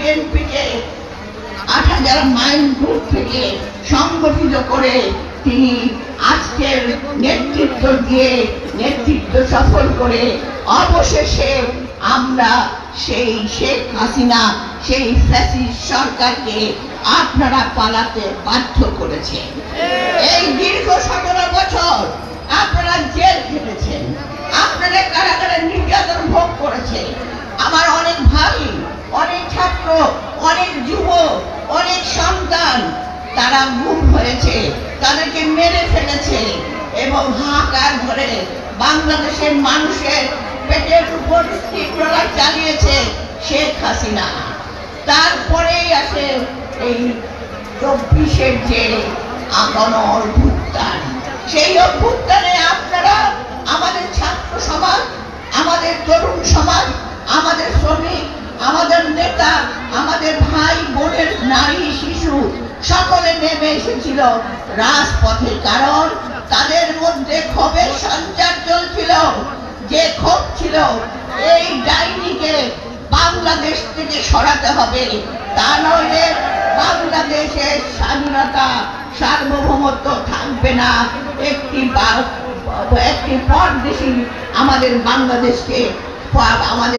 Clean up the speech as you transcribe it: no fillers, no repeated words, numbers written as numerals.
বিএনপিকে ৮,০০০ মাইল দূর থেকে সংগঠিত করে তিনি আজকের নেতৃত্ব দিয়ে নেতৃত্ব সফল করে অবশেষে আমরা সেই শেখ হাসিনা সেই ফ্যাসিস্ট সরকারকে আপনারা পালাতে বাধ্য করেছেন। এই দীর্ঘ ১৭ বছর আপনারা জেল খেটেছেন, আপনারা কারাগারে নির্যাতন ভোগ করেছে। আমার অনেক ভাই, অনেক ছাত্র, অনেক যুবক, অনেক সন্তান তারা গুম হয়েছে, তাদেরকে মেরে ফেলেছে এবং হাহাকার ধরে বাংলাদেশের মানুষের পেটের উপর তীব্রতা চালিয়েছে শেখ হাসিনা। তারপরেই আসে এই ২৪-এর যে অভ্যুত্থান। সেই অভ্যুত্থানে আপনারা আমাদের ছাত্র সমাজ, আমাদের তরুণ সমাজ, আমাদের শ্রমিক, আমাদের নেতা, আমাদের ভাই বোনের, নারী শিশু সকলে নেমে এসেছিল রাজপথে। কারণ তাদের মধ্যে ক্ষোভের সঞ্চার চলছিল, যে ক্ষোভ ছিল এই ডাইনিকে বাংলাদেশ থেকে সরাতে হবে, তা নইলে বাংলাদেশের স্বাধীনতা সার্বভৌমত্ব থাকবে না। একটি পরদেশী আমাদের বাংলাদেশকে আমাদের